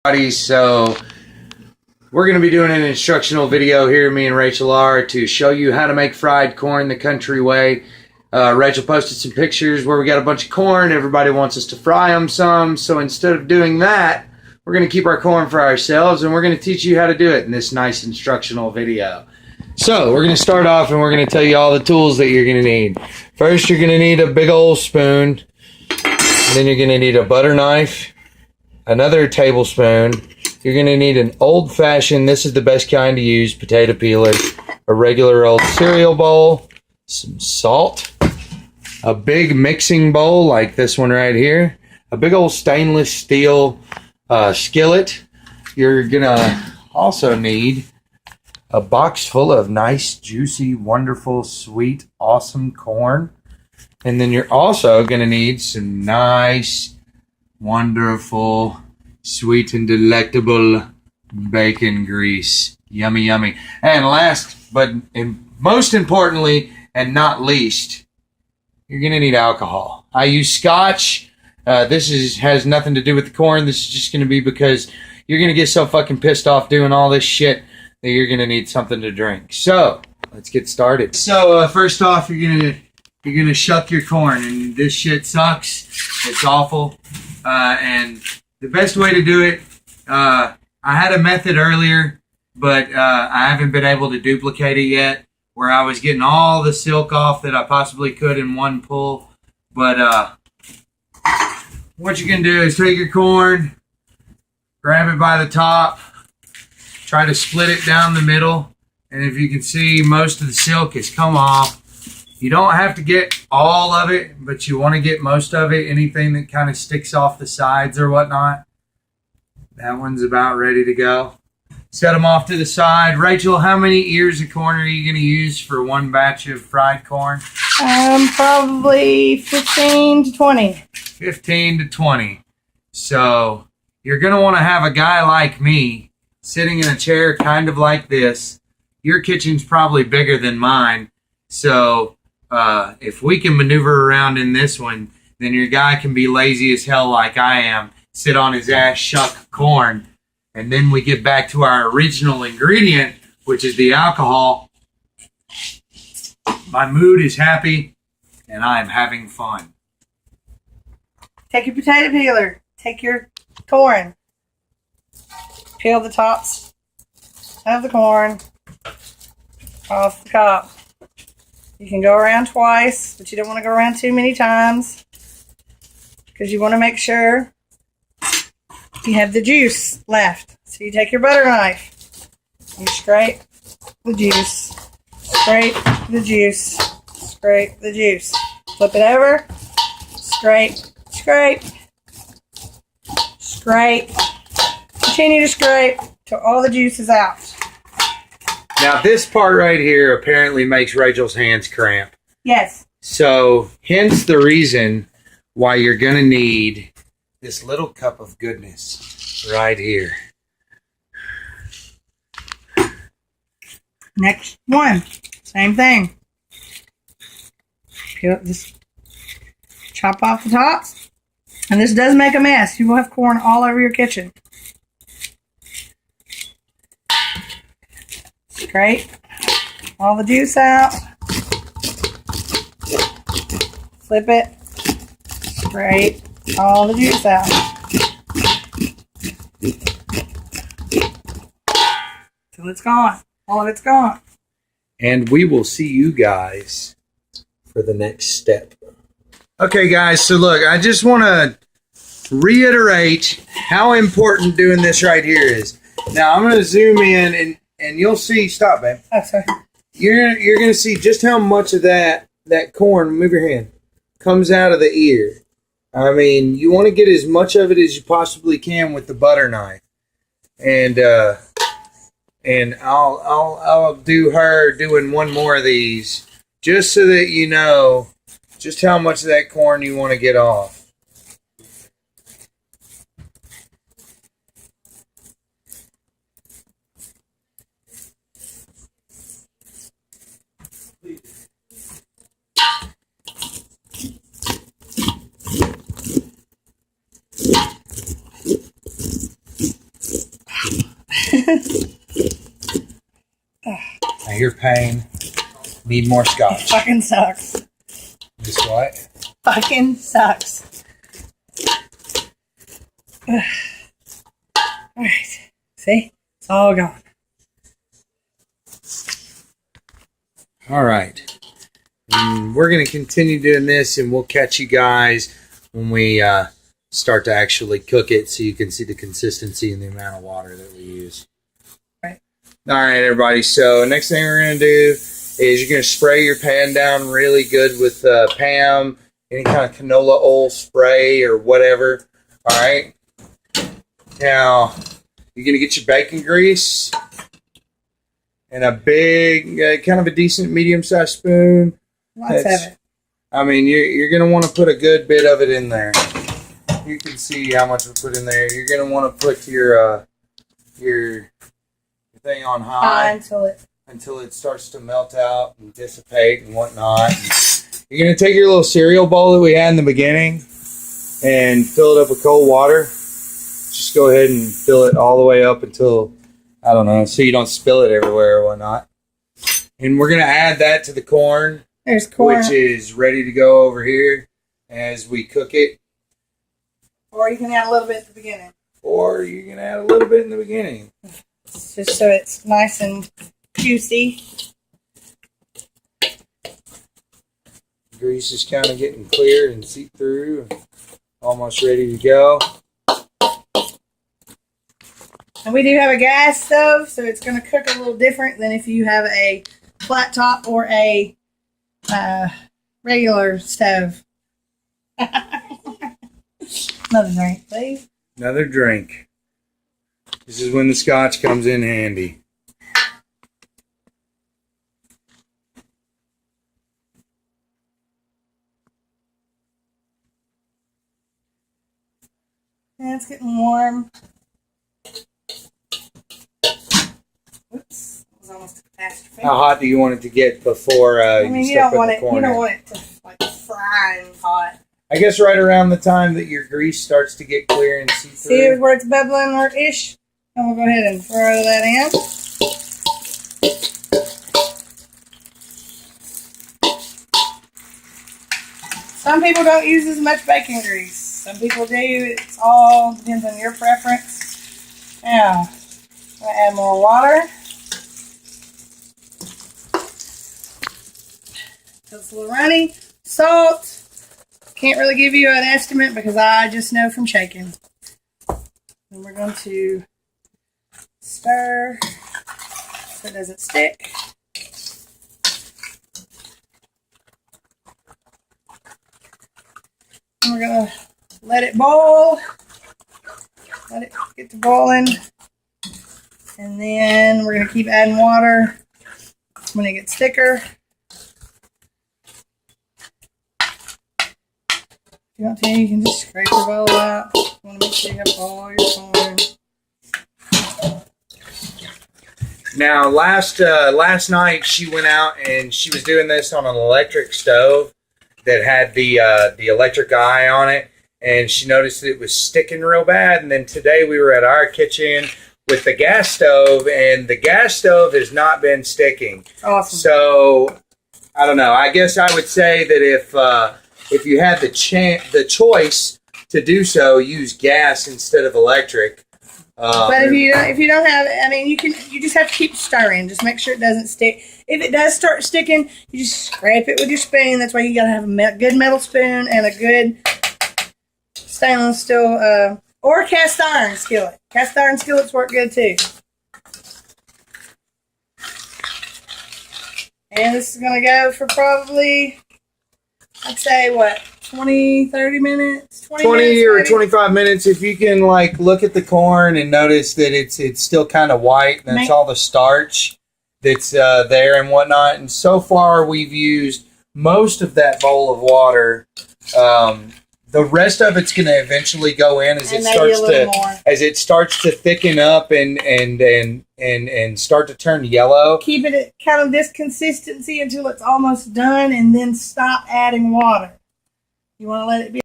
So we're going to be doing an instructional video here, me and Rachel are, to show you how to make fried corn the country way. Rachel posted some pictures where we got a bunch of corn. Everybody wants us to fry them some, so instead of doing that, we're going to keep our corn for ourselves, and we're going to teach you how to do it in this nice instructional video. So we're going to start off, and we're going to tell you all the tools that you're going to need. First, you're going to need a big old spoon. Then you're going to need a butter knife, another tablespoon. You're going to need an old-fashioned, this is the best kind to use, potato peeler, a regular old cereal bowl, some salt, a big mixing bowl like this one right here, a big old stainless steel skillet. You're going to also need a box full of nice, juicy, wonderful, sweet, awesome corn. And then you're also going to need some nice, wonderful, sweet and delectable bacon grease. Yummy, yummy. And last, but most importantly and not least, you're going to need alcohol. I use Scotch. This has nothing to do with the corn. This is just going to be because you're going to get so fucking pissed off doing all this shit that you're going to need something to drink. So, let's get started. So, first off, you're going to shuck your corn, and this shit sucks. It's awful. And the best way to do it, I had a method earlier, but I haven't been able to duplicate it yet, where I was getting all the silk off that I possibly could in one pull. But what you're going to do is take your corn, grab it by the top, try to split it down the middle, and if you can see, most of the silk has come off. You don't have to get all of it, but you want to get most of it. Anything that kind of sticks off the sides or whatnot. That one's about ready to go. Set them off to the side. Rachel, how many ears of corn are you going to use for one batch of fried corn? Probably 15 to 20. 15 to 20. So you're going to want to have a guy like me sitting in a chair kind of like this. Your kitchen's probably bigger than mine. So if we can maneuver around in this one, then your guy can be lazy as hell like I am, sit on his ass, shuck corn, and then we get back to our original ingredient, which is the alcohol. My mood is happy, and I am having fun. Take your potato peeler. Take your corn. Peel the tops of the corn off the cob. You can go around twice, but you don't want to go around too many times because you want to make sure you have the juice left. So you take your butter knife, you scrape the juice, scrape the juice, scrape the juice. Flip it over, scrape, scrape, scrape. Continue to scrape till all the juice is out. Now, this part right here apparently makes Rachel's hands cramp. Yes. So, hence the reason why you're going to need this little cup of goodness right here. Next one. Same thing. Just chop off the tops. And this does make a mess. You will have corn all over your kitchen. Scrape all the juice out. Flip it. Scrape all the juice out. Till it's gone. All of it's gone. And we will see you guys for the next step. Okay, guys, so look, I just want to reiterate how important doing this right here is. Now, I'm going to zoom in and you'll see, stop, babe. Oh, sorry. You're going to see just how much of that corn, move your hand, comes out of the ear. I mean, you want to get as much of it as you possibly can with the butter knife. And I'll do her doing one more of these just so that you know just how much of that corn you want to get off. I hear pain. Need more scotch. Fucking sucks. This what? Fucking sucks. Alright. See? It's all gone. All right. We're going to continue doing this, and we'll catch you guys when we start to actually cook it so you can see the consistency and the amount of water that we use. Right. All right, everybody. So next thing we're going to do is you're going to spray your pan down really good with Pam, any kind of canola oil spray or whatever. All right. Now, you're going to get your bacon grease and a big, kind of a decent medium-sized spoon. Lots of it. I mean, you're going to want to put a good bit of it in there. You can see how much we put in there. You're going to want to put your thing on high until it starts to melt out and dissipate and whatnot. You're going to take your little cereal bowl that we had in the beginning and fill it up with cold water. Just go ahead and fill it all the way up until, I don't know, so you don't spill it everywhere or whatnot. And we're going to add that to the corn. There's corn. Which is ready to go over here as we cook it. Or you can add a little bit at the beginning. Or you can add a little bit in the beginning. Just so it's nice and juicy. Grease is kind of getting clear and seep through. And almost ready to go. And we do have a gas stove, so it's going to cook a little different than if you have a flat top or a regular stove. Another drink, please. Another drink. This is when the scotch comes in handy. Yeah, it's getting warm. Oops, that was almost a catastrophe. How hot do you want it to get before you don't want it. You don't want it to like frying hot. I guess right around the time that your grease starts to get clear and see through. See where it's bubbling or ish? And we'll go ahead and throw that in. Some people don't use as much bacon grease. Some people do. It's all depends on your preference. Now, I'm going to add more water. It's a little runny. Salt. Can't really give you an estimate because I just know from shaking. And we're going to stir so it doesn't stick. And we're going to let it boil. Let it get to boiling. And then we're going to keep adding water when it gets thicker. If you want to, you can just scrape your bowl out. You want to make sure you have all your corn. Now, last night she went out and she was doing this on an electric stove that had the electric eye on it, and she noticed that it was sticking real bad. And then today we were at our kitchen with the gas stove, and the gas stove has not been sticking. Awesome. So I don't know. I guess I would say that if you had the choice to do so, use gas instead of electric. But if you don't have, I mean, you just have to keep stirring. Just make sure it doesn't stick. If it does start sticking, you just scrape it with your spoon. That's why you gotta have a good metal spoon and a good stainless steel or cast iron skillet. Cast iron skillets work good too. And this is gonna go for probably, I'd say what, 20, 30 minutes? 20 minutes, or maybe? 25 minutes. If you can look at the corn and notice that it's still kind of white, and that's all the starch that's there and whatnot. And so far we've used most of that bowl of water. The rest of it's going to eventually go in as it starts to thicken up and start to turn yellow. Keep it at kind of this consistency until it's almost done, and then stop adding water. You want to let it be